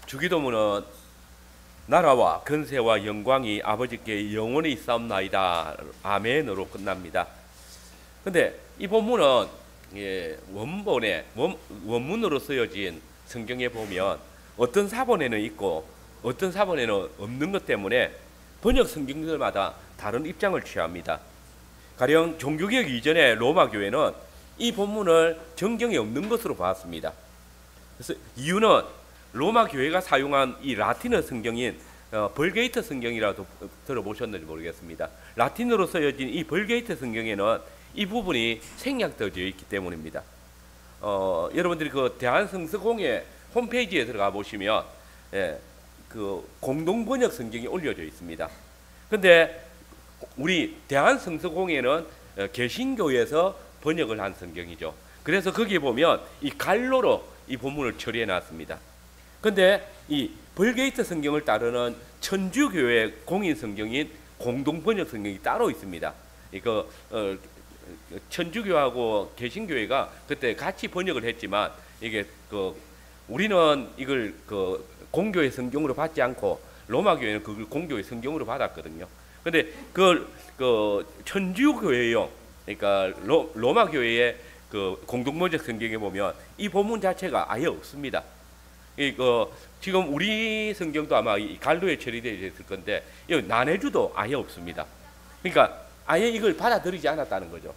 주기도문은 나라와 근세와 영광이 아버지께 영원히 있사옵나이다 아멘으로 끝납니다. 근데 이 본문은 원문으로 쓰여진 성경에 보면 어떤 사본에는 있고 어떤 사본에는 없는 것 때문에 번역 성경들마다 다른 입장을 취합니다. 가령 종교개혁 이전에 로마 교회는 이 본문을 정경에 없는 것으로 봤습니다. 그래서 이유는 로마 교회가 사용한 이 라틴어 성경인 벌게이트 성경이라도 들어보셨는지 모르겠습니다. 라틴어로 쓰여진 이 벌게이트 성경에는 이 부분이 생략되어 있기 때문입니다. 여러분들이 그 대한성서공회 홈페이지에 들어가 보시면 그 공동번역 성경이 올려져 있습니다. 근데 우리 대한성서공회는 개신교에서 번역을 한 성경이죠. 그래서 거기에 보면 이 갈로로 이 본문을 처리해 놨습니다. 근데 이 벌게이트 성경을 따르는 천주교회 공인 성경인 공동번역 성경이 따로 있습니다. 이거 천주교하고 개신교회가 그때 같이 번역을 했지만 이게 우리는 이걸 공교의 성경으로 받지 않고 로마 교회는 그걸 공교의 성경으로 받았거든요. 근데 천주교회용 그러니까 로마 교회의 그 공동번역 성경에 보면 이 본문 자체가 아예 없습니다. 지금 우리 성경도 아마 이 갈로에 처리되어 있을 건데 난해주도 아예 없습니다. 그러니까 아예 이걸 받아들이지 않았다는 거죠.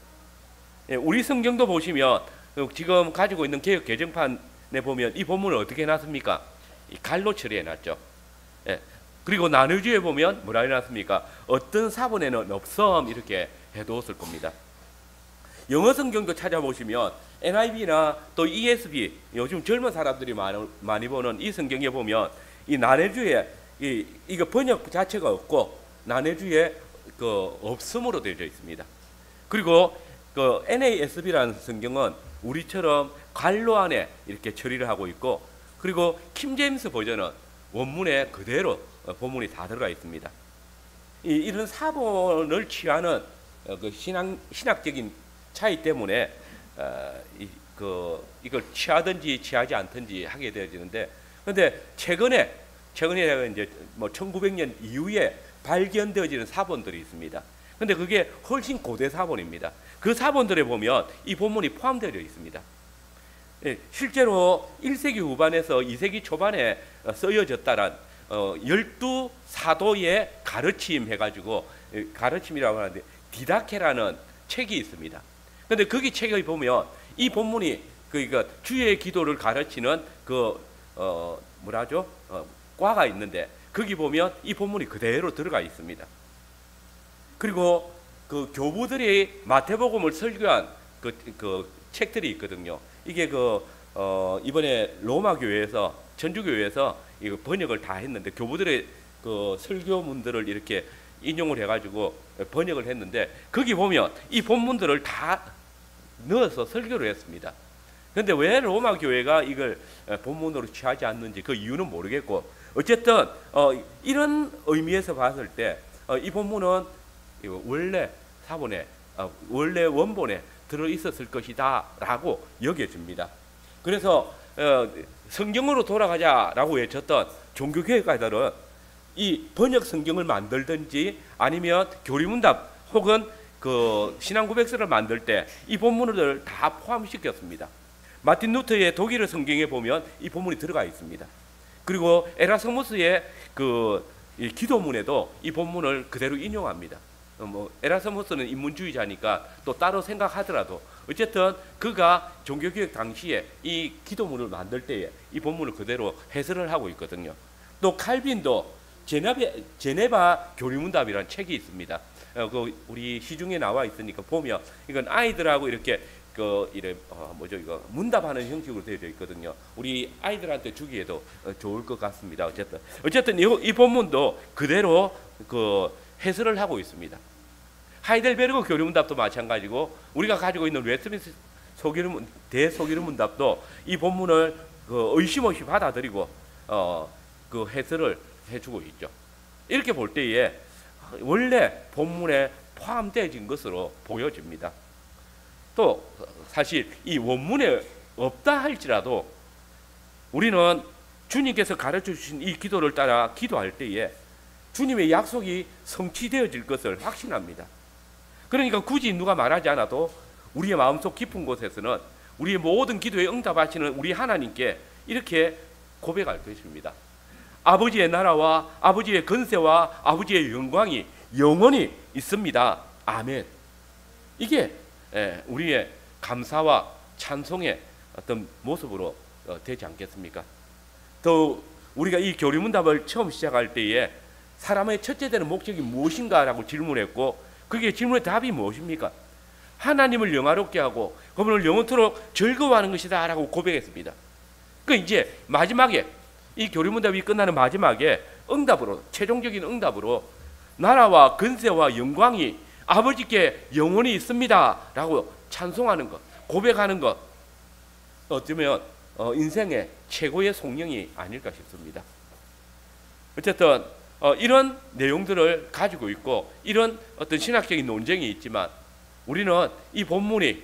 우리 성경도 보시면 지금 가지고 있는 개역 개정판에 보면 이 본문을 어떻게 해놨습니까? 이 갈로 처리해놨죠. 그리고 난해주에 보면 뭐라 해놨습니까? 어떤 사본에는 없음 이렇게 해두었을 겁니다. 영어 성경도 찾아보시면 NIV나 또 ESV 요즘 젊은 사람들이 많이 보는 이 성경에 보면 이 난해주에 이거 번역 자체가 없고 난해주에 없음으로 되어 있습니다. 그리고 NASB라는 성경은 우리처럼 갈로 안에 이렇게 처리를 하고 있고 그리고 킹제임스 버전은 원문에 그대로 본문이 다 들어가 있습니다. 이런 사본을 취하는 신학적인 차이 때문에 이걸 취하든지 취하지 않든지 하게 되어지는데, 근데 최근에 이제 뭐 1900년 이후에 발견되어지는 사본들이 있습니다. 근데 그게 훨씬 고대 사본입니다. 그 사본들에 보면 이 본문이 포함되어 있습니다. 실제로 1세기 후반에서 2세기 초반에 쓰여졌다란 12사도의 가르침 해가지고 가르침이라고 하는데 디다케라는 책이 있습니다. 근데 거기 책에 보면 이 본문이 그러니까 주의 기도를 가르치는 과가 있는데 거기 보면 이 본문이 그대로 들어가 있습니다. 그리고 그 교부들이 마태복음을 설교한 그 책들이 있거든요. 이게 이번에 로마 교회에서 천주교회에서 이거 번역을 다 했는데 교부들의 그 설교문들을 이렇게 인용을 해가지고 번역을 했는데 거기 보면 이 본문들을 다 넣어서 설교를 했습니다. 그런데 왜 로마 교회가 이걸 본문으로 취하지 않는지 그 이유는 모르겠고 어쨌든 이런 의미에서 봤을 때 이 본문은 원래 사본에 원래 원본에 들어 있었을 것이다라고 여겨집니다. 그래서 성경으로 돌아가자라고 외쳤던 종교개혁가들은 이 번역 성경을 만들든지 아니면 교리문답 혹은 그 신앙고백서를 만들 때 이 본문을 다 포함시켰습니다. 마틴 루터의 독일어 성경에 보면 이 본문이 들어가 있습니다. 그리고 에라스무스의 이 기도문에도 이 본문을 그대로 인용합니다. 에라스무스는 인문주의자니까 또 따로 생각하더라도 어쨌든 그가 종교개혁 당시에 이 기도문을 만들 때에 이 본문을 그대로 해설을 하고 있거든요. 또 칼빈도 제네바 교리문답이라는 책이 있습니다. 우리 시중에 나와 있으니까 보면 이건 아이들하고 이렇게 문답하는 형식으로 되어 있거든요. 우리 아이들한테 주기에도 좋을 것 같습니다. 어쨌든 이 본문도 그대로 해설을 하고 있습니다. 하이델베르그 교리문답도 마찬가지고 우리가 가지고 있는 웨스트민스터 대소기문답도 이 본문을 의심 없이 받아들이고 해설을 해주고 있죠. 이렇게 볼 때에 원래 본문에 포함되어진 것으로 보여집니다. 또 사실 이 원문에 없다 할지라도 우리는 주님께서 가르쳐 주신 이 기도를 따라 기도할 때에 주님의 약속이 성취되어질 것을 확신합니다. 그러니까 굳이 누가 말하지 않아도 우리의 마음속 깊은 곳에서는 우리의 모든 기도에 응답하시는 우리 하나님께 이렇게 고백할 것입니다. 아버지의 나라와 아버지의 권세와 아버지의 영광이 영원히 있습니다. 아멘. 이게 우리의 감사와 찬송의 어떤 모습으로 되지 않겠습니까? 또 우리가 이 교리문답을 처음 시작할 때에 사람의 첫째 되는 목적이 무엇인가 라고 질문했고, 그게 질문의 답이 무엇입니까? 하나님을 영화롭게 하고 그분을 영원토록 즐거워하는 것이다 라고 고백했습니다. 그 이제 마지막에 이 교리문답이 끝나는 마지막에 응답으로, 최종적인 응답으로 나라와 권세와 영광이 아버지께 영원히 있습니다 라고 찬송하는 것, 고백하는 것, 어쩌면 인생의 최고의 송영이 아닐까 싶습니다. 어쨌든 이런 내용들을 가지고 있고 이런 어떤 신학적인 논쟁이 있지만 우리는 이 본문이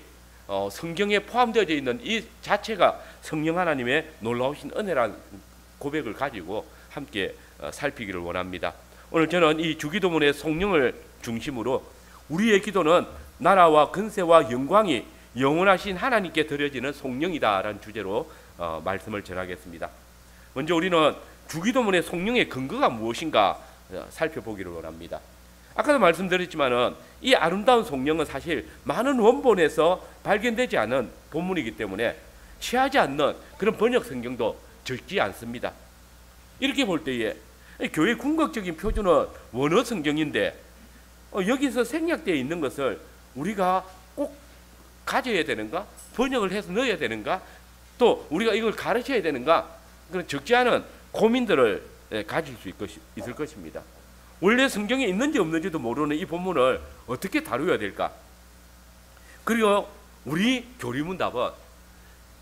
성경에 포함되어 있는 이 자체가 성령 하나님의 놀라우신 은혜라는 고백을 가지고 함께 살피기를 원합니다. 오늘 저는 이 주기도문의 성령을 중심으로 우리의 기도는 나라와 권세와 영광이 영원하신 하나님께 드려지는 성령이다라는 주제로 말씀을 전하겠습니다. 먼저 우리는 주기도문의 성령의 근거가 무엇인가 살펴보기를 원합니다. 아까도 말씀드렸지만은 이 아름다운 성령은 사실 많은 원본에서 발견되지 않은 본문이기 때문에 취하지 않는 그런 번역 성경도 적지 않습니다. 이렇게 볼 때에 교회 궁극적인 표준은 원어 성경인데 여기서 생략되어 있는 것을 우리가 꼭 가져야 되는가? 번역을 해서 넣어야 되는가? 또 우리가 이걸 가르쳐야 되는가? 그런 적지 않은 고민들을 가질 수 있을 것입니다. 원래 성경에 있는지 없는지도 모르는 이 본문을 어떻게 다루어야 될까? 그리고 우리 교리문답은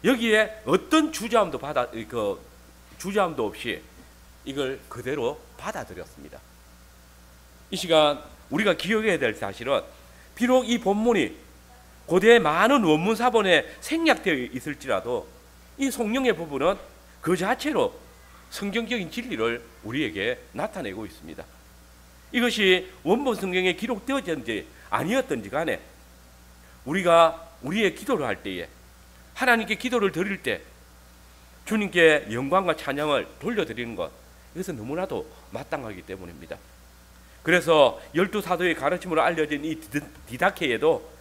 여기에 어떤 주저함도 주저함도 없이 이걸 그대로 받아들였습니다. 이 시간 우리가 기억해야 될 사실은 비록 이 본문이 고대의 많은 원문 사본에 생략되어 있을지라도 이 성령의 부분은 그 자체로 성경적인 진리를 우리에게 나타내고 있습니다. 이것이 원본 성경에 기록되어졌는지 아니었던지 간에 우리가 우리의 기도를 할 때에 하나님께 기도를 드릴 때 주님께 영광과 찬양을 돌려드리는 것, 이것은 너무나도 마땅하기 때문입니다. 그래서 12사도의 가르침으로 알려진 이 디다케에도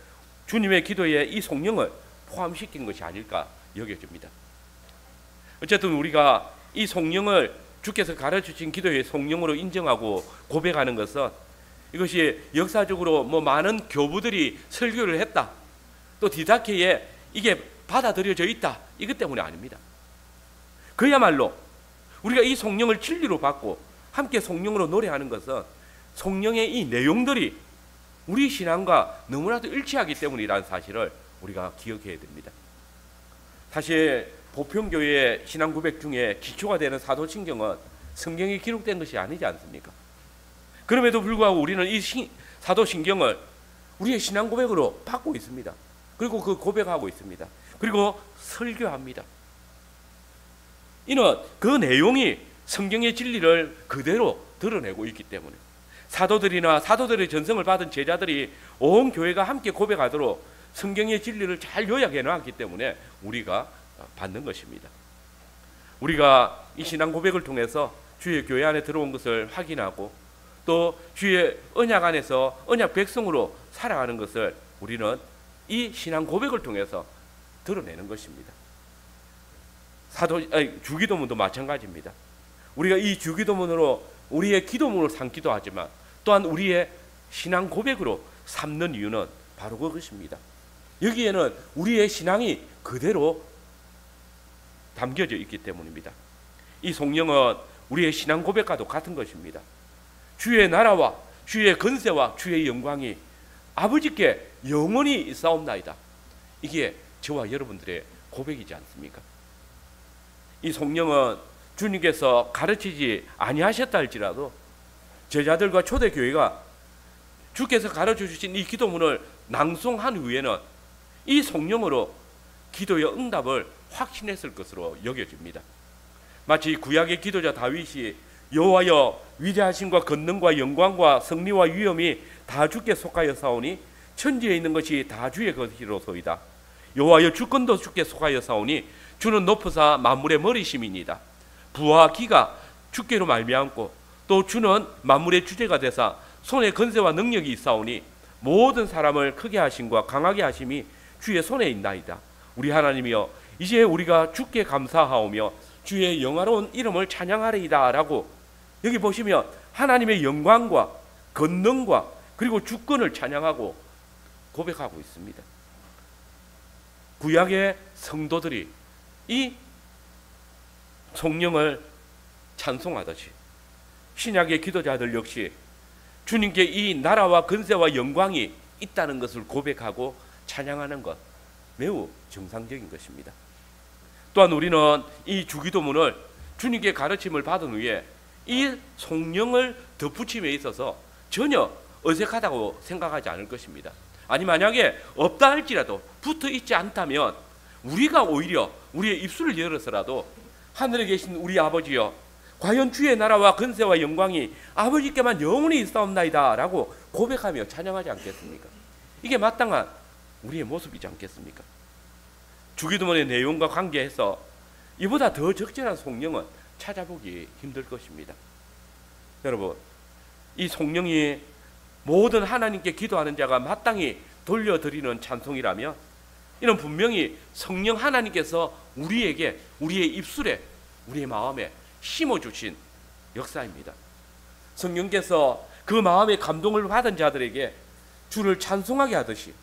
주님의 기도에 이 성령을 포함시킨 것이 아닐까 여겨집니다. 어쨌든 우리가 이 성령을 주께서 가르쳐주신 기도의 성령으로 인정하고 고백하는 것은 이것이 역사적으로 많은 교부들이 설교를 했다, 또 디다케에 이게 받아들여져 있다, 이것 때문이 아닙니다. 그야말로 우리가 이 성령을 진리로 받고 함께 성령으로 노래하는 것은 성령의 이 내용들이 우리 신앙과 너무나도 일치하기 때문이라는 사실을 우리가 기억해야 됩니다. 사실 보편교회의 신앙 고백 중에 기초가 되는 사도신경은 성경에 기록된 것이 아니지 않습니까? 그럼에도 불구하고 우리는 이 사도신경을 우리의 신앙 고백으로 받고 있습니다. 그리고 그 고백하고 있습니다. 그리고 설교합니다. 이는 그 내용이 성경의 진리를 그대로 드러내고 있기 때문에 사도들이나 사도들의 전성을 받은 제자들이 온 교회가 함께 고백하도록 성경의 진리를 잘 요약해 놨기 때문에 우리가 받는 것입니다. 우리가 이 신앙 고백을 통해서 주의 교회 안에 들어온 것을 확인하고 또 주의 언약 안에서 언약 백성으로 살아가는 것을 우리는 이 신앙 고백을 통해서 드러내는 것입니다. 주기도문도 마찬가지입니다. 우리가 이 주기도문으로 우리의 기도문을 삼기도 하지만 또한 우리의 신앙 고백으로 삼는 이유는 바로 그것입니다. 여기에는 우리의 신앙이 그대로 담겨져 있기 때문입니다. 이 성령은 우리의 신앙 고백과도 같은 것입니다. 주의 나라와 주의 권세와 주의 영광이 아버지께 영원히 있사옵나이다. 이게 저와 여러분들의 고백이지 않습니까? 이 성령은 주님께서 가르치지 아니하셨다 할지라도 제자들과 초대교회가 주께서 가르쳐 주신 이 기도문을 낭송한 후에는 이 성령으로 기도의 응답을 확신했을 것으로 여겨집니다. 마치 구약의 기도자 다윗이 여호와여 위대하심과 권능과 영광과 승리와 위엄이 다 주께 속하여사오니 천지에 있는 것이 다 주의 것이로소이다. 여호와여 주권도 주께 속하여사오니 주는 높으사 만물의 머리심이니이다. 부와 기가 주께로 말미암고 또 주는 만물의 주제가 되사 손에 권세와 능력이 있사오니 모든 사람을 크게 하심과 강하게 하심이 주의 손에 있나이다. 우리 하나님이여 이제 우리가 주께 감사하오며 주의 영화로운 이름을 찬양하리이다 라고 여기 보시면 하나님의 영광과 권능과 그리고 주권을 찬양하고 고백하고 있습니다. 구약의 성도들이 이 성령을 찬송하듯이 신약의 기도자들 역시 주님께 이 나라와 권세와 영광이 있다는 것을 고백하고 찬양하는 것 매우 정상적인 것입니다. 또한 우리는 이 주기도문을 주님께 가르침을 받은 후에 이 성령을 덧붙임에 있어서 전혀 어색하다고 생각하지 않을 것입니다. 아니 만약에 없다 할지라도 붙어 있지 않다면 우리가 오히려 우리의 입술을 열어서라도 하늘에 계신 우리 아버지여 과연 주의 나라와 권세와 영광이 아버지께만 영원히 있사옵나이다 라고 고백하며 찬양하지 않겠습니까? 이게 마땅한 우리의 모습이지 않겠습니까? 주기도문의 내용과 관계해서 이보다 더 적절한 성령은 찾아보기 힘들 것입니다. 여러분, 이 성령이 모든 하나님께 기도하는 자가 마땅히 돌려드리는 찬송이라면 이는 분명히 성령 하나님께서 우리에게 우리의 입술에 우리의 마음에 심어주신 역사입니다. 성령께서 그 마음의 감동을 받은 자들에게 주를 찬송하게 하듯이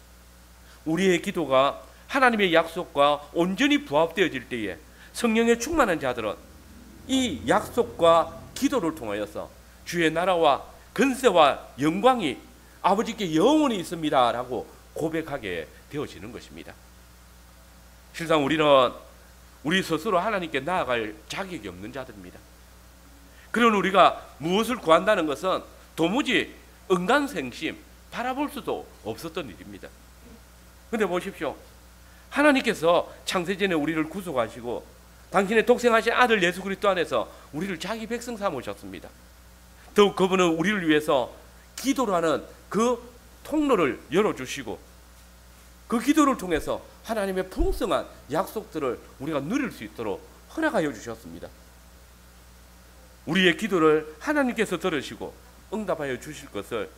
우리의 기도가 하나님의 약속과 온전히 부합되어질 때에 성령에 충만한 자들은 이 약속과 기도를 통하여서 주의 나라와 권세와 영광이 아버지께 영원히 있습니다 라고 고백하게 되어지는 것입니다. 실상 우리는 우리 스스로 하나님께 나아갈 자격이 없는 자들입니다. 그런 우리가 무엇을 구한다는 것은 도무지 은간생심 바라볼 수도 없었던 일입니다. 그런데 보십시오. 하나님께서 창세전에 우리를 구속하시고 당신의 독생하신 아들 예수 그리스도 안에서 우리를 자기 백성 삼으셨습니다. 더욱 그분은 우리를 위해서 기도로 하는 그 통로를 열어주시고 그 기도를 통해서 하나님의 풍성한 약속들을 우리가 누릴 수 있도록 허락하여 주셨습니다. 우리의 기도를 하나님께서 들으시고 응답하여 주실 것을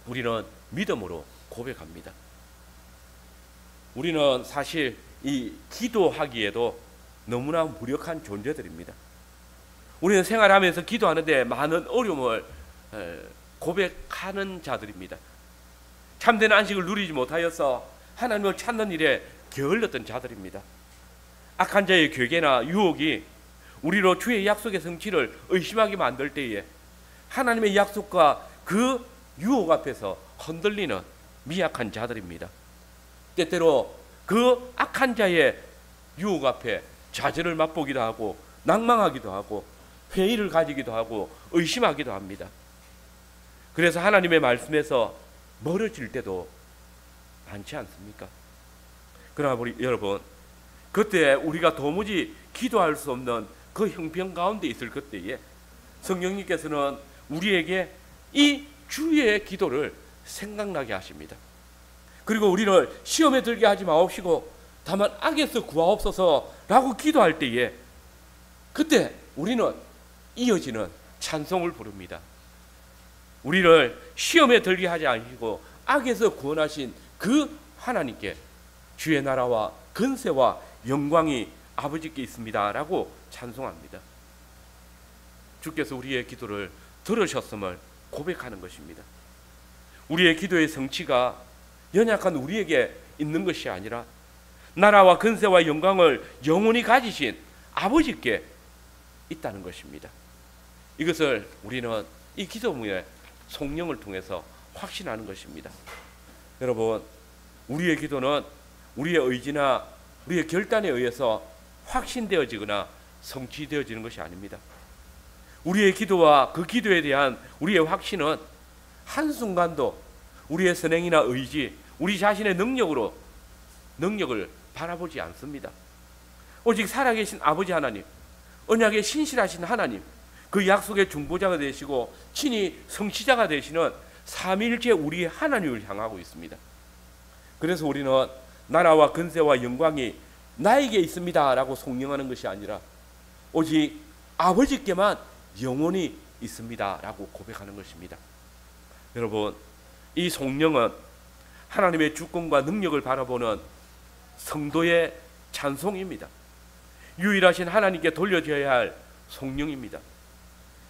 우리는 믿음으로 고백합니다. 우리는 사실 이 기도하기에도 너무나 무력한 존재들입니다. 우리는 생활하면서 기도하는데 많은 어려움을 고백하는 자들입니다. 참된 안식을 누리지 못하여서 하나님을 찾는 일에 게을렀던 자들입니다. 악한 자의 괴계나 유혹이 우리로 주의 약속의 성취를 의심하게 만들 때에 하나님의 약속과 그 유혹 앞에서 흔들리는 미약한 자들입니다. 때때로 그 악한 자의 유혹 앞에 좌절을 맛보기도 하고 낭망하기도 하고 회의를 가지기도 하고 의심하기도 합니다. 그래서 하나님의 말씀에서 멀어질 때도 많지 않습니까? 그러나 우리 여러분, 그때 우리가 도무지 기도할 수 없는 그 형편 가운데 있을 그때에 성령님께서는 우리에게 이 주의 기도를 생각나게 하십니다. 그리고 우리를 시험에 들게 하지 마옵시고 다만 악에서 구하옵소서라고 기도할 때에 그때 우리는 이어지는 찬송을 부릅니다. 우리를 시험에 들게 하지 않으시고 악에서 구원하신 그 하나님께 주의 나라와 권세와 영광이 아버지께 있습니다 라고 찬송합니다. 주께서 우리의 기도를 들으셨음을 고백하는 것입니다. 우리의 기도의 성취가 연약한 우리에게 있는 것이 아니라 나라와 권세와 영광을 영원히 가지신 아버지께 있다는 것입니다. 이것을 우리는 이 기도문의 성령을 통해서 확신하는 것입니다. 여러분, 우리의 기도는 우리의 의지나 우리의 결단에 의해서 확신되어지거나 성취되어지는 것이 아닙니다. 우리의 기도와 그 기도에 대한 우리의 확신은 한순간도 우리의 선행이나 의지, 우리 자신의 능력을 바라보지 않습니다. 오직 살아계신 아버지 하나님, 언약에 신실하신 하나님, 그 약속의 중보자가 되시고 친히 성취자가 되시는 삼위일체 우리 하나님을 향하고 있습니다. 그래서 우리는 나라와 근세와 영광이 나에게 있습니다 라고 속령하는 것이 아니라 오직 아버지께만 영원히 있습니다 라고 고백하는 것입니다. 여러분, 이 속령은 하나님의 주권과 능력을 바라보는 성도의 찬송입니다. 유일하신 하나님께 돌려져야 할 속령입니다.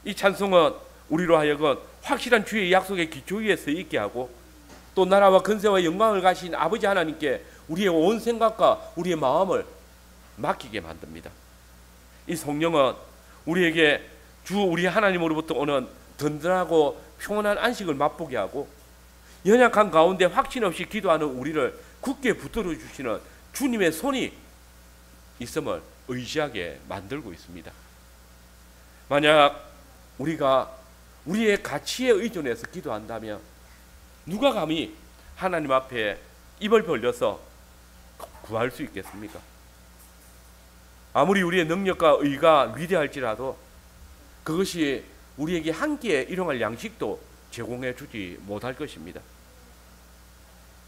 이 찬송은 우리로 하여금 확실한 주의 약속의 기초 위에 서 있게 하고 또 나라와 근세와 영광을 가신 아버지 하나님께 우리의 온 생각과 우리의 마음을 맡기게 만듭니다. 이 성령은 우리에게 주 우리 하나님으로부터 오는 든든하고 평온한 안식을 맛보게 하고 연약한 가운데 확신 없이 기도하는 우리를 굳게 붙들어 주시는 주님의 손이 있음을 의지하게 만들고 있습니다. 만약 우리가 우리의 가치에 의존해서 기도한다면 누가 감히 하나님 앞에 입을 벌려서 구할 수 있겠습니까? 아무리 우리의 능력과 의가 위대할지라도 그것이 우리에게 한 끼에 일용할 양식도 제공해 주지 못할 것입니다.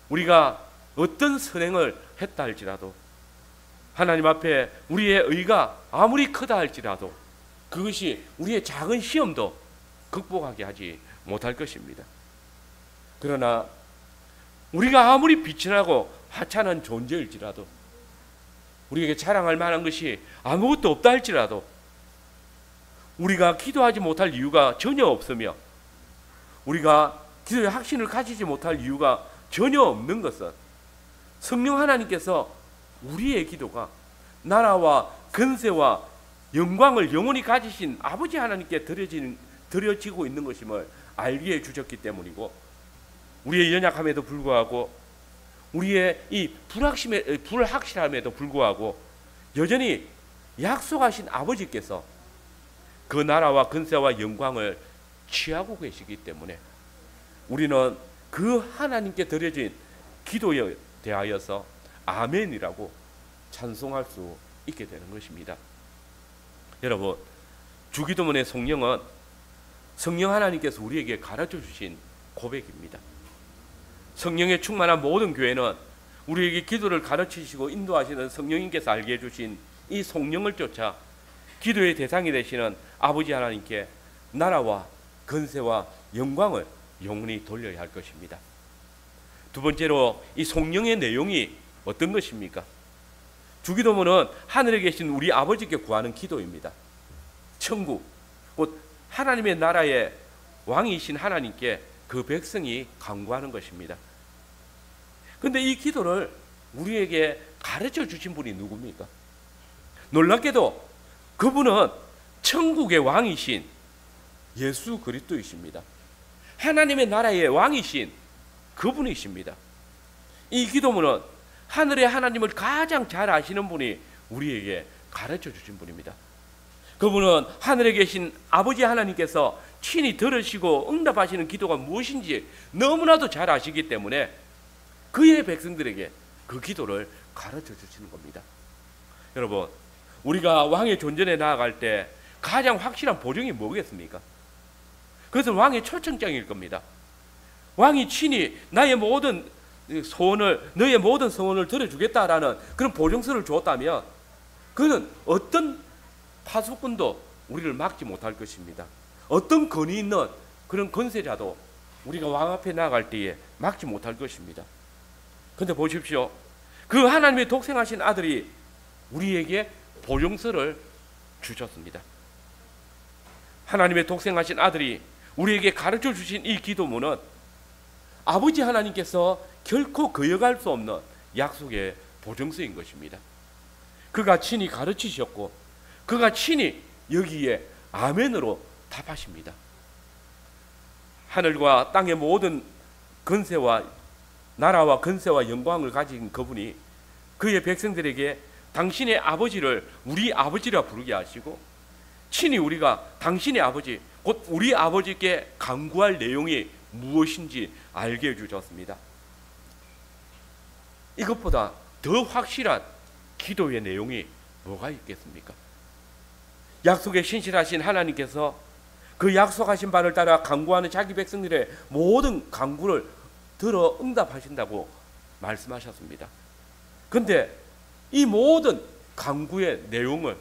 우리가 어떤 선행을 했다 할지라도 하나님 앞에 우리의 의가 아무리 크다 할지라도 그것이 우리의 작은 시험도 극복하게 하지 못할 것입니다. 그러나 우리가 아무리 빛이 나고 화창한 존재일지라도 우리에게 자랑할 만한 것이 아무것도 없다 할지라도 우리가 기도하지 못할 이유가 전혀 없으며 우리가 기도의 확신을 가지지 못할 이유가 전혀 없는 것은 성령 하나님께서 우리의 기도가 나라와 근세와 영광을 영원히 가지신 아버지 하나님께 드려지고 있는 것임을 알게 해 주셨기 때문이고 우리의 연약함에도 불구하고 우리의 이 불확실함에도 불구하고 여전히 약속하신 아버지께서 그 나라와 근세와 영광을 취하고 계시기 때문에 우리는 그 하나님께 드려진 기도에 대하여서 아멘이라고 찬송할 수 있게 되는 것입니다. 여러분, 주기도문의 성령은 성령 하나님께서 우리에게 가르쳐 주신 고백입니다. 성령에 충만한 모든 교회는 우리에게 기도를 가르치시고 인도하시는 성령님께서 알게 해주신 이 성령을 쫓아 기도의 대상이 되시는 아버지 하나님께 나라와 근세와 영광을 영원히 돌려야 할 것입니다. 두 번째로 이 성령의 내용이 어떤 것입니까? 주기도문은 하늘에 계신 우리 아버지께 구하는 기도입니다. 천국, 곧 하나님의 나라의 왕이신 하나님께 그 백성이 간구하는 것입니다. 그런데 이 기도를 우리에게 가르쳐 주신 분이 누굽니까? 놀랍게도 그분은 천국의 왕이신 예수 그리스도이십니다. 하나님의 나라의 왕이신 그분이십니다. 이 기도문은 하늘의 하나님을 가장 잘 아시는 분이 우리에게 가르쳐 주신 분입니다. 그분은 하늘에 계신 아버지 하나님께서 친히 들으시고 응답하시는 기도가 무엇인지 너무나도 잘 아시기 때문에 그의 백성들에게 그 기도를 가르쳐 주시는 겁니다. 여러분, 우리가 왕의 존전에 나아갈 때 가장 확실한 보증이 뭐겠습니까? 그것은 왕의 초청장일 겁니다. 왕이 친히 나의 모든 소원을, 너의 모든 소원을 들어주겠다라는 그런 보증서를 주었다면 그는 어떤 파수꾼도 우리를 막지 못할 것입니다. 어떤 권위 있는 그런 권세자도 우리가 왕 앞에 나아갈 때에 막지 못할 것입니다. 그런데 보십시오. 그 하나님의 독생하신 아들이 우리에게 보증서를 주셨습니다. 하나님의 독생하신 아들이 우리에게 가르쳐 주신 이 기도문은 아버지 하나님께서 결코 거역할 수 없는 약속의 보증서인 것입니다. 그가 친히 가르치셨고 그가 친히 여기에 아멘으로 답하십니다. 하늘과 땅의 모든 근세와 나라와 근세와 영광을 가진 그분이 그의 백성들에게 당신의 아버지를 우리 아버지라 부르게 하시고 친히 우리가 당신의 아버지 곧 우리 아버지께 간구할 내용이 무엇인지 알게 해주셨습니다. 이것보다 더 확실한 기도의 내용이 뭐가 있겠습니까? 약속에 신실하신 하나님께서 그 약속하신 바를 따라 간구하는 자기 백성들의 모든 간구를 들어 응답하신다고 말씀하셨습니다. 그런데 이 모든 간구의 내용을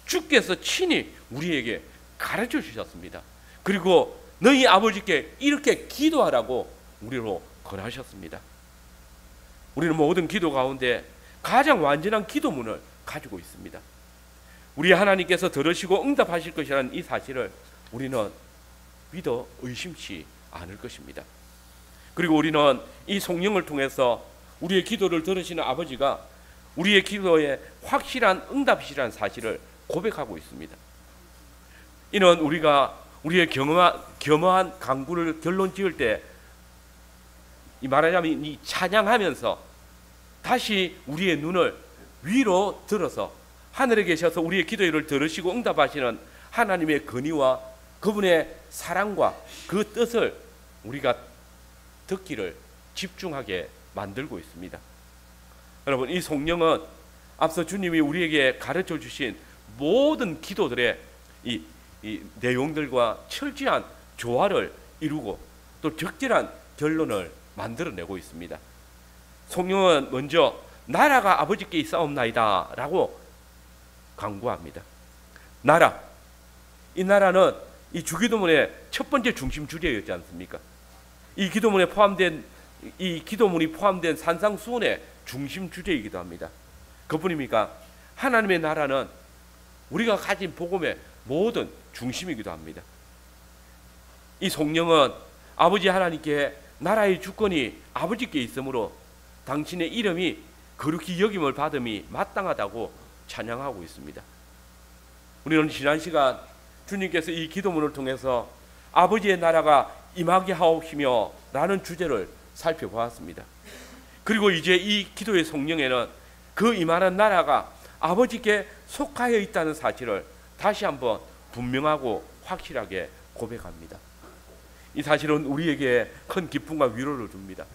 주께서 친히 우리에게 가르쳐 주셨습니다. 그리고 너희 아버지께 이렇게 기도하라고 우리로 권하셨습니다. 우리는 모든 기도 가운데 가장 완전한 기도문을 가지고 있습니다. 우리 하나님께서 들으시고 응답하실 것이라는 이 사실을 우리는 믿어 의심치 않을 것입니다. 그리고 우리는 이 성령을 통해서 우리의 기도를 들으시는 아버지가 우리의 기도에 확실한 응답이시라는 사실을 고백하고 있습니다. 이는 우리가 우리의 겸허한 간구를 결론 지을 때 이 말하자면 이 찬양하면서 다시 우리의 눈을 위로 들어서 하늘에 계셔서 우리의 기도를 들으시고 응답하시는 하나님의 권위와 그분의 사랑과 그 뜻을 우리가 듣기를 집중하게 만들고 있습니다. 여러분, 이 성령은 앞서 주님이 우리에게 가르쳐 주신 모든 기도들의 이 내용들과 철저한 조화를 이루고 또 적절한 결론을 만들어내고 있습니다. 성령은 먼저 나라가 아버지께 있사옵나이다 라고 간구합니다. 나라, 이 나라는 이 주기도문의 첫 번째 중심 주제였지 않습니까? 이 기도문이 포함된 산상수훈의 중심 주제이기도 합니다. 그뿐입니까? 하나님의 나라는 우리가 가진 복음의 모든 중심이기도 합니다. 이 성령은 아버지 하나님께 나라의 주권이 아버지께 있으므로 당신의 이름이 거룩히 여김을 받음이 마땅하다고 찬양하고 있습니다. 우리는 지난 시간 주님께서 이 기도문을 통해서 아버지의 나라가 임하게 하옵시며 라는 주제를 살펴보았습니다. 그리고 이제 이 기도의 성령에는 그 임하는 나라가 아버지께 속하여 있다는 사실을 다시 한번 분명하고 확실하게 고백합니다. 이 사실은 우리에게 큰 기쁨과 위로를 줍니다.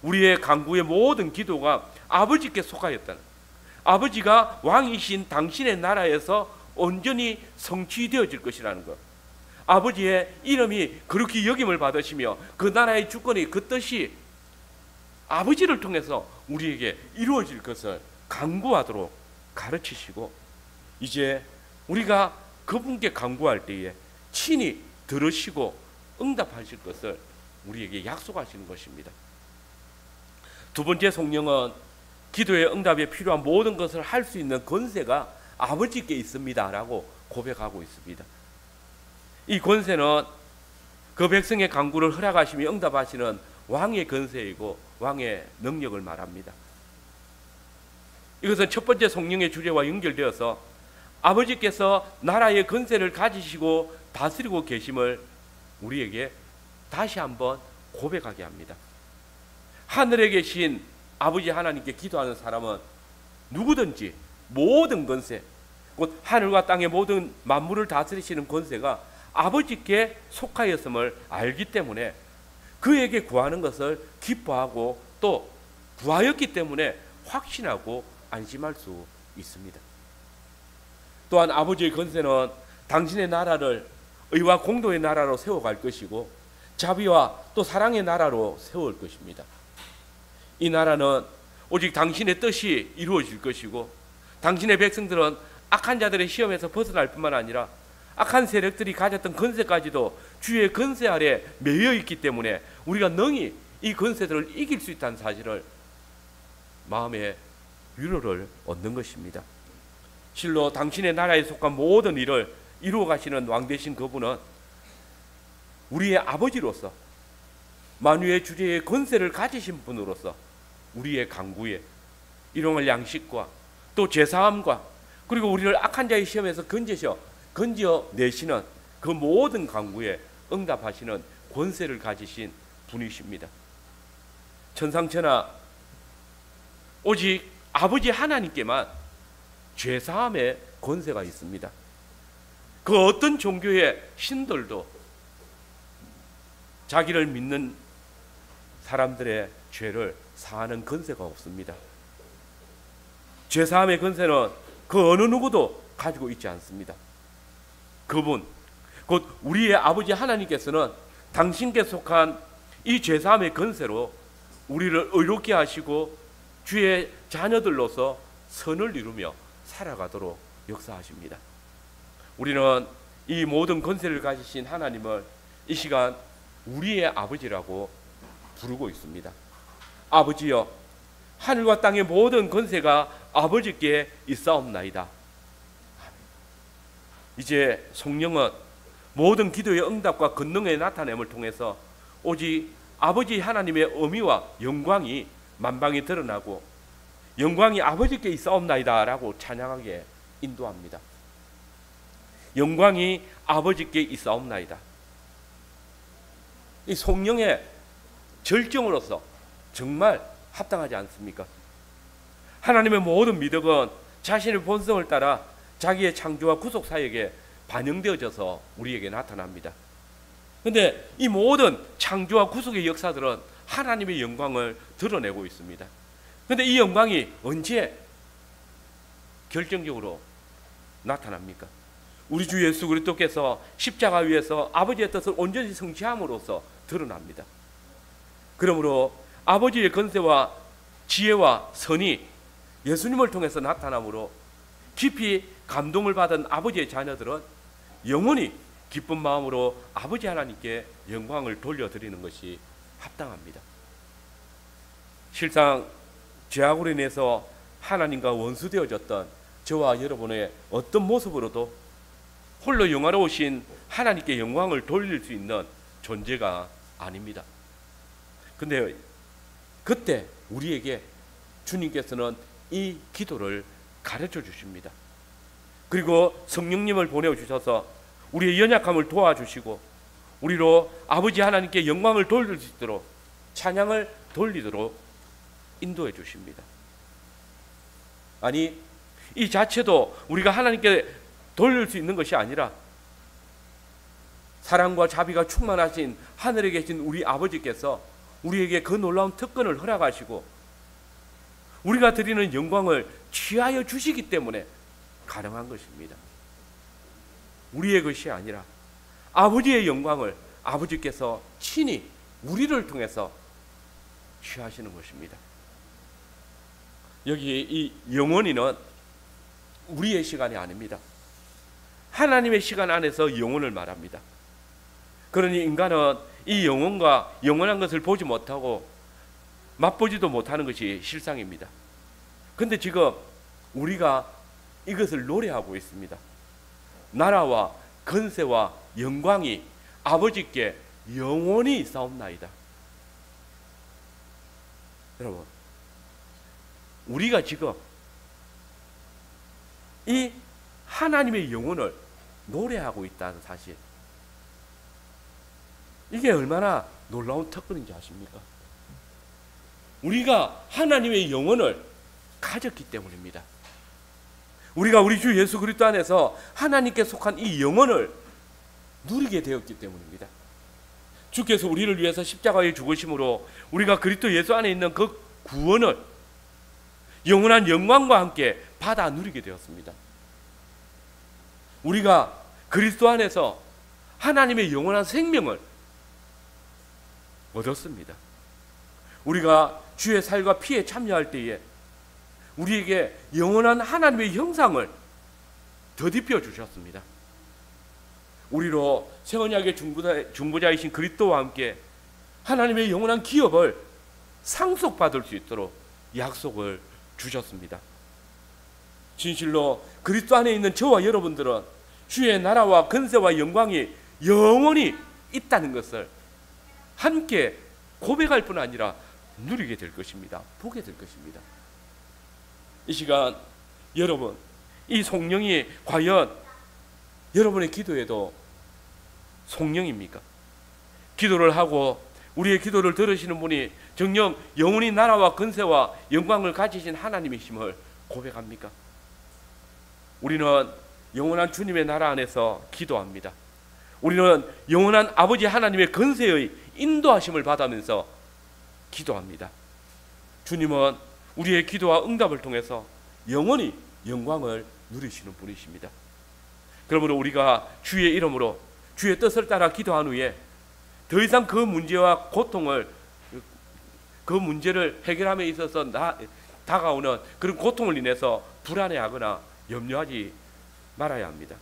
우리의 간구의 모든 기도가 아버지께 속하였다는, 아버지가 왕이신 당신의 나라에서 온전히 성취되어질 것이라는 것, 아버지의 이름이 그렇게 여김을 받으시며 그 나라의 주권이 그 뜻이 아버지를 통해서 우리에게 이루어질 것을 간구하도록 가르치시고, 이제 우리가 그분께 간구할 때에 친히 들으시고 응답하실 것을 우리에게 약속하시는 것입니다. 두 번째, 성령은 기도의 응답에 필요한 모든 것을 할 수 있는 권세가 아버지께 있습니다 라고 고백하고 있습니다. 이 권세는 그 백성의 간구를 허락하시며 응답하시는 왕의 권세이고 왕의 능력을 말합니다. 이것은 첫 번째 성령의 주제와 연결되어서 아버지께서 나라의 권세를 가지시고 다스리고 계심을 우리에게 다시 한번 고백하게 합니다. 하늘에 계신 아버지 하나님께 기도하는 사람은 누구든지 모든 권세, 곧 하늘과 땅의 모든 만물을 다스리시는 권세가 아버지께 속하였음을 알기 때문에 그에게 구하는 것을 기뻐하고 또 구하였기 때문에 확신하고 안심할 수 있습니다. 또한 아버지의 권세는 당신의 나라를 의와 공도의 나라로 세워갈 것이고 자비와 또 사랑의 나라로 세울 것입니다. 이 나라는 오직 당신의 뜻이 이루어질 것이고 당신의 백성들은 악한 자들의 시험에서 벗어날 뿐만 아니라 악한 세력들이 가졌던 권세까지도 주의 권세 아래 매여 있기 때문에 우리가 능히 이 권세들을 이길 수 있다는 사실을 마음의 위로를 얻는 것입니다. 실로 당신의 나라에 속한 모든 일을 이루어 가시는 왕 되신 그분은 우리의 아버지로서 만유의 주제의 권세를 가지신 분으로서 우리의 간구에 일용할 양식과 또 제사함과 그리고 우리를 악한 자의 시험에서 건져내시는 그 모든 간구에 응답하시는 권세를 가지신 분이십니다. 천상천하 오직 아버지 하나님께만 죄사함의 권세가 있습니다. 그 어떤 종교의 신들도 자기를 믿는 사람들의 죄를 사하는 권세가 없습니다. 죄사함의 권세는 그 어느 누구도 가지고 있지 않습니다. 그분 곧 우리의 아버지 하나님께서는 당신께 속한 이 죄사함의 건세로 우리를 의롭게 하시고 주의 자녀들로서 선을 이루며 살아가도록 역사하십니다. 우리는 이 모든 건세를 가지신 하나님을 이 시간 우리의 아버지라고 부르고 있습니다. 아버지여, 하늘과 땅의 모든 건세가 아버지께 있사옵나이다. 이제 성령은 모든 기도의 응답과 권능의 나타냄을 통해서 오직 아버지 하나님의 의미와 영광이 만방에 드러나고 영광이 아버지께 있사옵나이다 라고 찬양하게 인도합니다. 영광이 아버지께 있사옵나이다. 이 성령의 절정으로서 정말 합당하지 않습니까? 하나님의 모든 미덕은 자신의 본성을 따라 자기의 창조와 구속 사역에 반영되어져서 우리에게 나타납니다. 그런데 이 모든 창조와 구속의 역사들은 하나님의 영광을 드러내고 있습니다. 그런데 이 영광이 언제 결정적으로 나타납니까? 우리 주 예수 그리스도께서 십자가 위에서 아버지의 뜻을 온전히 성취함으로써 드러납니다. 그러므로 아버지의 권세와 지혜와 선이 예수님을 통해서 나타나므로 깊이 감동을 받은 아버지의 자녀들은 영원히 기쁜 마음으로 아버지 하나님께 영광을 돌려드리는 것이 합당합니다. 실상 죄악으로 인해서 하나님과 원수되어졌던 저와 여러분의 어떤 모습으로도 홀로 영화로우신 하나님께 영광을 돌릴 수 있는 존재가 아닙니다. 근데 그때 우리에게 주님께서는 이 기도를 가르쳐 주십니다. 그리고 성령님을 보내주셔서 우리의 연약함을 도와주시고 우리로 아버지 하나님께 영광을 돌릴 수 있도록 찬양을 돌리도록 인도해 주십니다. 아니, 이 자체도 우리가 하나님께 돌릴 수 있는 것이 아니라 사랑과 자비가 충만하신 하늘에 계신 우리 아버지께서 우리에게 그 놀라운 특권을 허락하시고 우리가 드리는 영광을 취하여 주시기 때문에 가능한 것입니다. 우리의 것이 아니라 아버지의 영광을 아버지께서 친히 우리를 통해서 취하시는 것입니다. 여기 이 영원히는 우리의 시간이 아닙니다. 하나님의 시간 안에서 영혼을 말합니다. 그러니 인간은 이 영혼과 영원한 것을 보지 못하고 맛보지도 못하는 것이 실상입니다. 그런데 지금 우리가 이것을 노래하고 있습니다. 나라와 건세와 영광이 아버지께 영원히 있사옵나이다. 여러분, 우리가 지금 이 하나님의 영혼을 노래하고 있다는 사실, 이게 얼마나 놀라운 특권인지 아십니까? 우리가 하나님의 영혼을 가졌기 때문입니다. 우리가 우리 주 예수 그리스도 안에서 하나님께 속한 이 영혼을 누리게 되었기 때문입니다. 주께서 우리를 위해서 십자가에 죽으심으로 우리가 그리스도 예수 안에 있는 그 구원을 영원한 영광과 함께 받아 누리게 되었습니다. 우리가 그리스도 안에서 하나님의 영원한 생명을 얻었습니다. 우리가 주의 살과 피에 참여할 때에 우리에게 영원한 하나님의 형상을 덧입혀 주셨습니다. 우리로 새 언약의 중보자이신 그리스도와 함께 하나님의 영원한 기업을 상속받을 수 있도록 약속을 주셨습니다. 진실로 그리스도 안에 있는 저와 여러분들은 주의 나라와 권세와 영광이 영원히 있다는 것을 함께 고백할 뿐 아니라 누리게 될 것입니다. 보게 될 것입니다. 이 시간 여러분, 이 성령이 과연 여러분의 기도에도 성령입니까? 기도를 하고 우리의 기도를 들으시는 분이 정녕 영원히 나라와 권세와 영광을 가지신 하나님이심을 고백합니까? 우리는 영원한 주님의 나라 안에서 기도합니다. 우리는 영원한 아버지 하나님의 권세의 인도하심을 받으면서 기도합니다. 주님은 우리의 기도와 응답을 통해서 영원히 영광을 누리시는 분이십니다. 그러므로 우리가 주의 이름으로 주의 뜻을 따라 기도한 후에 더 이상 그 문제와 고통을, 그 문제를 해결함에 있어서 다가오는 그런 고통을 인해서 불안해하거나 염려하지 말아야 합니다.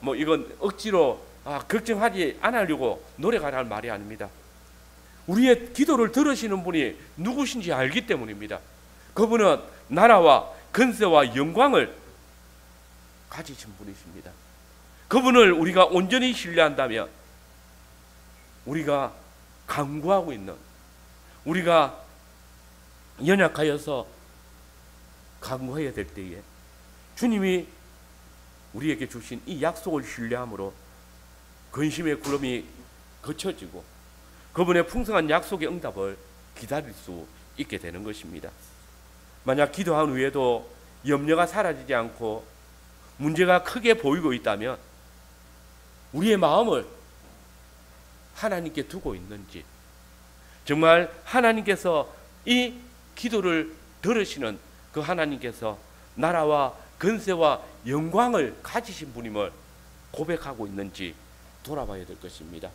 뭐 이건 억지로 걱정하지 않으려고 노력하라는 말이 아닙니다. 우리의 기도를 들으시는 분이 누구신지 알기 때문입니다. 그분은 나라와 근세와 영광을 가지신 분이십니다. 그분을 우리가 온전히 신뢰한다면 우리가 간구하고 있는, 우리가 연약하여서 간구해야 될 때에 주님이 우리에게 주신 이 약속을 신뢰함으로 근심의 구름이 거쳐지고 그분의 풍성한 약속의 응답을 기다릴 수 있게 되는 것입니다. 만약 기도한 후에도 염려가 사라지지 않고 문제가 크게 보이고 있다면 우리의 마음을 하나님께 두고 있는지, 정말 하나님께서 이 기도를 들으시는 그 하나님께서 나라와 근세와 영광을 가지신 분임을 고백하고 있는지 돌아봐야 될 것입니다.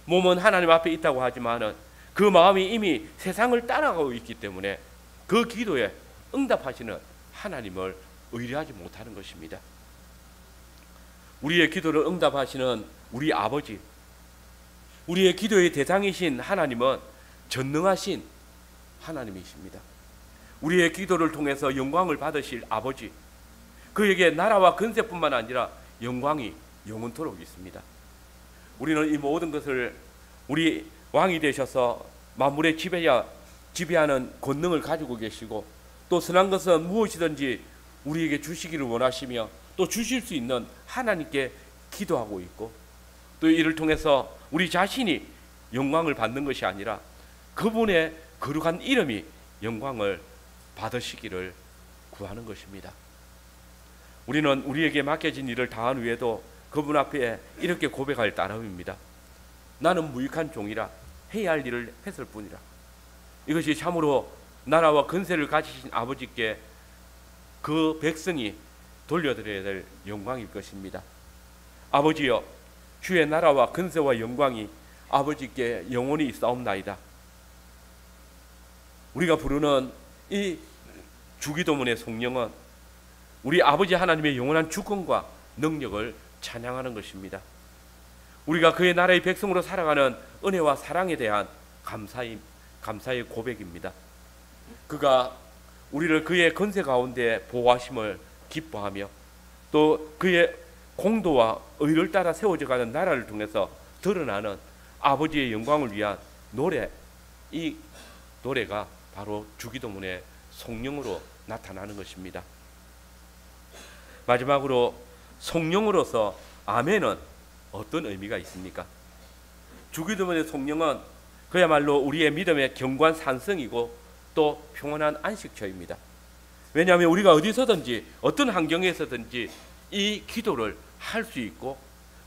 몸은 하나님 앞에 있다고 하지만은 그 마음이 이미 세상을 따라가고 있기 때문에 그 기도에 응답하시는 하나님을 의뢰하지 못하는 것입니다. 우리의 기도를 응답하시는 우리 아버지, 우리의 기도의 대상이신 하나님은 전능하신 하나님이십니다. 우리의 기도를 통해서 영광을 받으실 아버지, 그에게 나라와 근세뿐만 아니라 영광이 영원토록 있습니다. 우리는 이 모든 것을 우리 왕이 되셔서 만물의 지배하는 권능을 가지고 계시고 또 선한 것은 무엇이든지 우리에게 주시기를 원하시며 또 주실 수 있는 하나님께 기도하고 있고, 또 이를 통해서 우리 자신이 영광을 받는 것이 아니라 그분의 거룩한 이름이 영광을 받으시기를 구하는 것입니다. 우리는 우리에게 맡겨진 일을 다한 후에도 그분 앞에 이렇게 고백할 따름입니다. 나는 무익한 종이라 해야 할 일을 했을 뿐이라. 이것이 참으로 나라와 근세를 가지신 아버지께 그 백성이 돌려드려야 될 영광일 것입니다. 아버지여, 주의 나라와 근세와 영광이 아버지께 영원히 있사옵나이다. 우리가 부르는 이 주기도문의 성령은 우리 아버지 하나님의 영원한 주권과 능력을 찬양하는 것입니다. 우리가 그의 나라의 백성으로 살아가는 은혜와 사랑에 대한 감사의 고백입니다. 그가 우리를 그의 권세 가운데 보호하심을 기뻐하며 또 그의 공도와 의를 따라 세워져가는 나라를 통해서 드러나는 아버지의 영광을 위한 노래, 이 노래가 바로 주기도문의 성령으로 나타나는 것입니다. 마지막으로 성령으로서 아멘은 어떤 의미가 있습니까? 주기도문의 성령은 그야말로 우리의 믿음의 견고한 산성이고 또 평온한 안식처입니다. 왜냐하면 우리가 어디서든지 어떤 환경에서든지 이 기도를 할 수 있고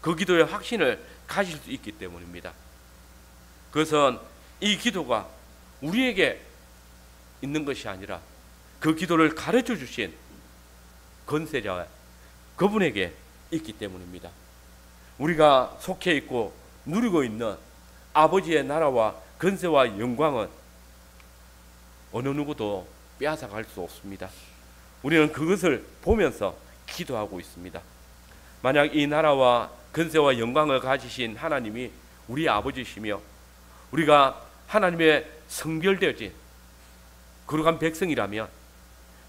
그 기도의 확신을 가질 수 있기 때문입니다. 그것은 이 기도가 우리에게 있는 것이 아니라 그 기도를 가르쳐 주신 권세자 그분에게 있기 때문입니다. 우리가 속해 있고 누리고 있는 아버지의 나라와 권세와 영광은 어느 누구도 빼앗아갈 수 없습니다. 우리는 그것을 보면서 기도하고 있습니다. 만약 이 나라와 권세와 영광을 가지신 하나님이 우리 아버지시며 우리가 하나님의 성별되어진 거룩한 백성이라면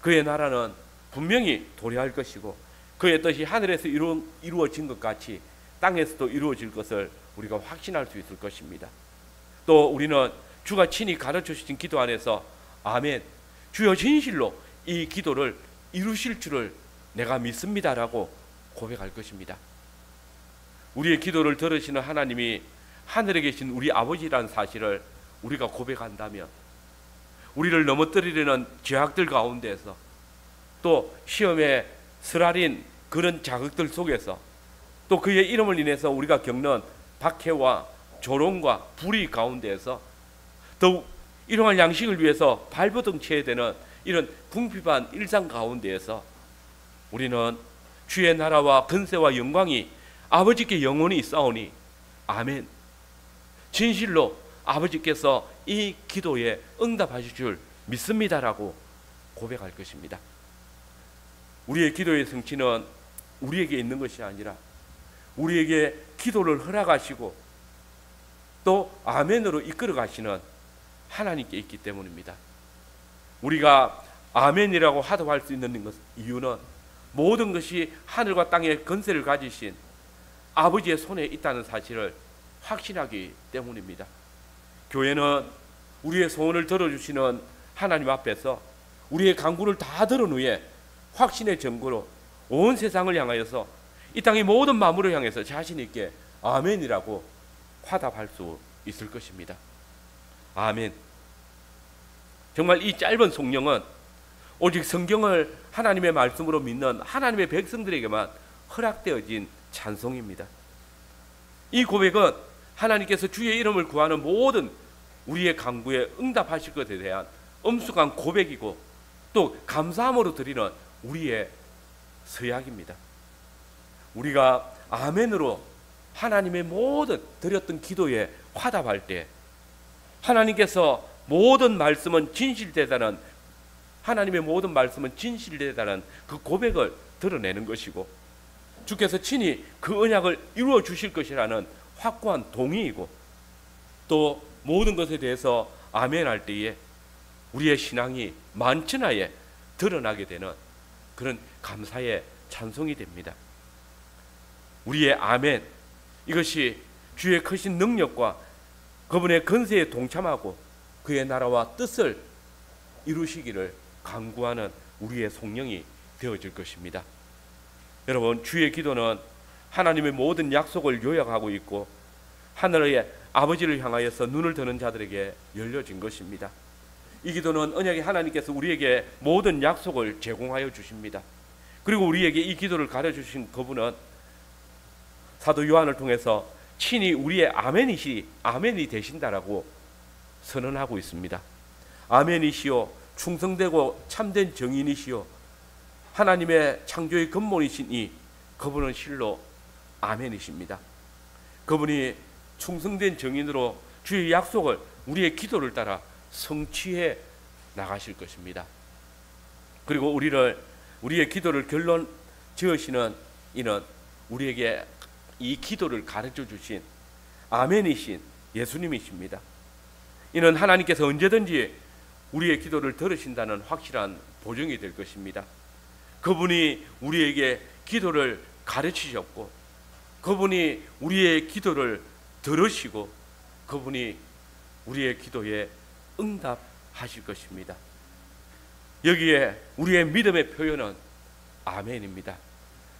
그의 나라는 분명히 도래할 것이고 그의 뜻이 하늘에서 이루어진 것 같이 땅에서도 이루어질 것을 우리가 확신할 수 있을 것입니다. 또 우리는 주가 친히 가르쳐 주신 기도 안에서 아멘, 주여 진실로 이 기도를 이루실 줄을 내가 믿습니다라고 고백할 것입니다. 우리의 기도를 들으시는 하나님이 하늘에 계신 우리 아버지라는 사실을 우리가 고백한다면 우리를 넘어뜨리려는 죄악들 가운데에서 또 시험에 쓰라린 그런 자극들 속에서 또 그의 이름을 인해서 우리가 겪는 박해와 조롱과 불의 가운데에서 더욱 일용할 양식을 위해서 발버둥 쳐야 되는 이런 궁핍한 일상 가운데에서 우리는 주의 나라와 권세와 영광이 아버지께 영원히 있사오니 아멘. 진실로 아버지께서 이 기도에 응답하실 줄 믿습니다라고 고백할 것입니다. 우리의 기도의 성취는 우리에게 있는 것이 아니라 우리에게 기도를 허락하시고 또 아멘으로 이끌어 가시는 하나님께 있기 때문입니다. 우리가 아멘이라고 하도할 수 있는 이유는 모든 것이 하늘과 땅의 권세를 가지신 아버지의 손에 있다는 사실을 확신하기 때문입니다. 교회는 우리의 소원을 들어주시는 하나님 앞에서 우리의 간구를 다 들은 후에 확신의 증거로 온 세상을 향하여서 이 땅의 모든 만물을 향해서 자신 있게 아멘이라고 화답할 수 있을 것입니다. 아멘. 정말 이 짧은 성령은 오직 성경을 하나님의 말씀으로 믿는 하나님의 백성들에게만 허락되어진 찬송입니다. 이 고백은 하나님께서 주의 이름을 구하는 모든 우리의 간구에 응답하실 것에 대한 엄숙한 고백이고 또 감사함으로 드리는 우리의 서약입니다. 우리가 아멘으로 하나님의 모든 드렸던 기도에 화답할 때 하나님께서 모든 말씀은 진실되다는 하나님의 모든 말씀은 진실되다는 그 고백을 드러내는 것이고 주께서 친히 그 언약을 이루어 주실 것이라는 확고한 동의이고 또 모든 것에 대해서 아멘할 때에 우리의 신앙이 만천하에 드러나게 되는 그런 감사의 찬송이 됩니다. 우리의 아멘, 이것이 주의 크신 능력과 그분의 권세에 동참하고 그의 나라와 뜻을 이루시기를 간구하는 우리의 성령이 되어질 것입니다. 여러분, 주의 기도는 하나님의 모든 약속을 요약하고 있고 하늘의 아버지를 향하여서 눈을 드는 자들에게 열려진 것입니다. 이 기도는 언약의 하나님께서 우리에게 모든 약속을 제공하여 주십니다. 그리고 우리에게 이 기도를 가르쳐주신 그분은 사도 요한을 통해서 친히 우리의 아멘이 되신다라고 선언하고 있습니다. 아멘이시오, 충성되고 참된 정인이시오, 하나님의 창조의 근본이시니 그분은 실로 아멘이십니다. 그분이 충성된 정인으로 주의 약속을 우리의 기도를 따라 성취해 나가실 것입니다. 그리고 우리의 기도를 결론 지으시는 이는 우리에게 이 기도를 가르쳐 주신 아멘이신 예수님이십니다. 이는 하나님께서 언제든지 우리의 기도를 들으신다는 확실한 보증이 될 것입니다. 그분이 우리에게 기도를 가르치셨고 그분이 우리의 기도를 들으시고 그분이 우리의 기도에 응답하실 것입니다. 여기에 우리의 믿음의 표현은 아멘입니다.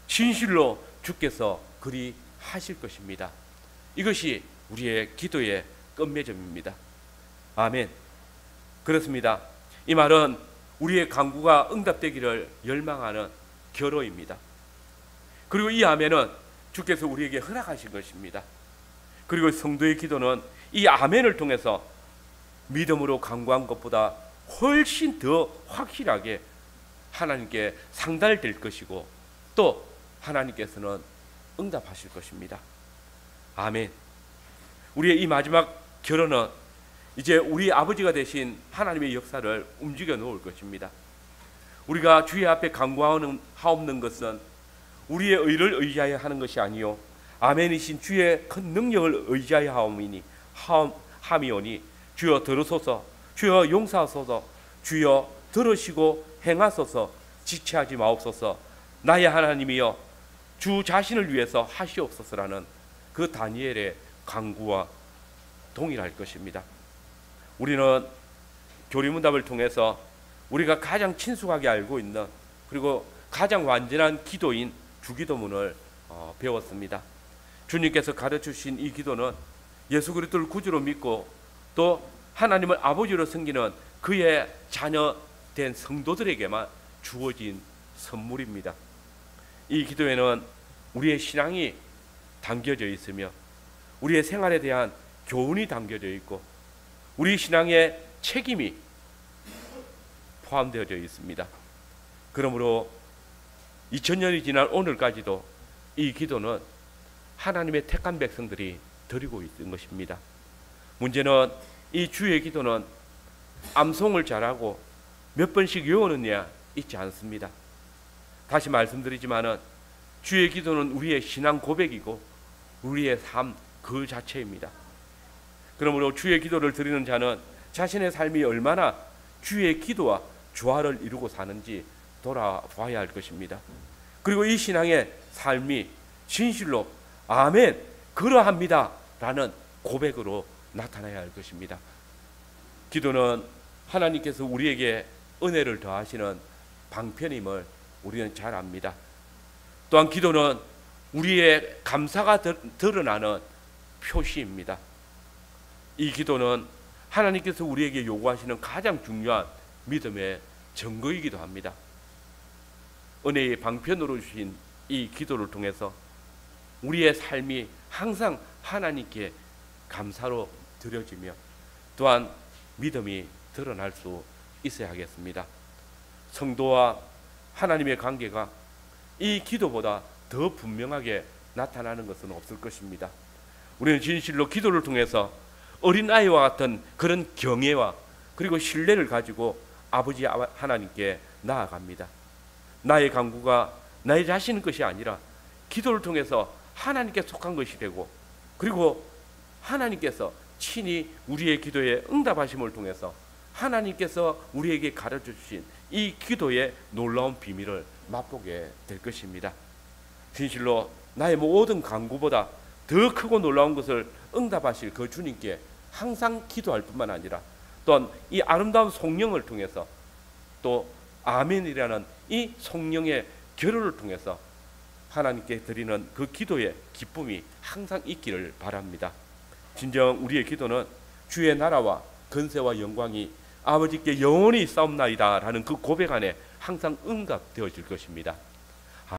진실로 주께서 그리 하실 것입니다. 이것이 우리의 기도의 끝맺음입니다. 아멘. 그렇습니다. 이 말은 우리의 간구가 응답되기를 열망하는 결호입니다. 그리고 이 아멘은 주께서 우리에게 허락하신 것입니다. 그리고 성도의 기도는 이 아멘을 통해서 믿음으로 간구한 것보다 훨씬 더 확실하게 하나님께 상달될 것이고 또 하나님께서는 응답하실 것입니다. 아멘. 우리의 이 마지막 결혼은 이제 우리 아버지가 되신 하나님의 역사를 움직여 놓을 것입니다. 우리가 주의 앞에 간구하옵는 것은 우리의 의를 의지하여 하는 것이 아니요 아멘이신 주의 큰 능력을 의지하여 함이오니 주여 들으소서, 주여 용서하소서, 주여 들으시고 행하소서, 지체하지 마옵소서, 나의 하나님이여 주 자신을 위해서 하시옵소서라는 그 다니엘의 간구와 동일할 것입니다. 우리는 교리문답을 통해서 우리가 가장 친숙하게 알고 있는 그리고 가장 완전한 기도인 주기도문을 배웠습니다. 주님께서 가르쳐주신 이 기도는 예수 그리스도를 구주로 믿고 또 하나님을 아버지로 섬기는 그의 자녀 된 성도들에게만 주어진 선물입니다. 이 기도에는 우리의 신앙이 담겨져 있으며 우리의 생활에 대한 교훈이 담겨져 있고 우리 신앙의 책임이 포함되어져 있습니다. 그러므로 2000년이 지난 오늘까지도 이 기도는 하나님의 택한 백성들이 드리고 있는 것입니다. 문제는 이 주의 기도는 암송을 잘하고 몇 번씩 외우느냐 있지 않습니다. 다시 말씀드리지만은 주의 기도는 우리의 신앙 고백이고 우리의 삶 그 자체입니다. 그러므로 주의 기도를 드리는 자는 자신의 삶이 얼마나 주의 기도와 조화를 이루고 사는지 돌아봐야 할 것입니다. 그리고 이 신앙의 삶이 진실로 아멘 그러합니다 라는 고백으로 나타나야 할 것입니다. 기도는 하나님께서 우리에게 은혜를 더하시는 방편임을 우리는 잘 압니다. 또한 기도는 우리의 감사가 드러나는 표시입니다. 이 기도는 하나님께서 우리에게 요구하시는 가장 중요한 믿음의 증거이기도 합니다. 은혜의 방편으로 주신 이 기도를 통해서 우리의 삶이 항상 하나님께 감사로 드려지며 또한 믿음이 드러날 수 있어야 하겠습니다. 성도와 하나님의 관계가 이 기도보다 더 분명하게 나타나는 것은 없을 것입니다. 우리는 진실로 기도를 통해서 어린아이와 같은 그런 경외와 그리고 신뢰를 가지고 아버지 하나님께 나아갑니다. 나의 간구가 나의 자신의 것이 아니라 기도를 통해서 하나님께 속한 것이 되고 그리고 하나님께서 친히 우리의 기도에 응답하심을 통해서 하나님께서 우리에게 가르쳐 주신 이 기도의 놀라운 비밀을 맛보게 될 것입니다. 진실로 나의 모든 간구보다 더 크고 놀라운 것을 응답하실 그 주님께 항상 기도할 뿐만 아니라 또한 이 아름다운 성령을 통해서 또 아멘이라는 이 성령의 결혼을 통해서 하나님께 드리는 그 기도의 기쁨이 항상 있기를 바랍니다. 진정 우리의 기도는 주의 나라와 건세와 영광이 아버지께 영원히 싸움나이다 라는 그 고백 안에 항상 응답되어질 것입니다.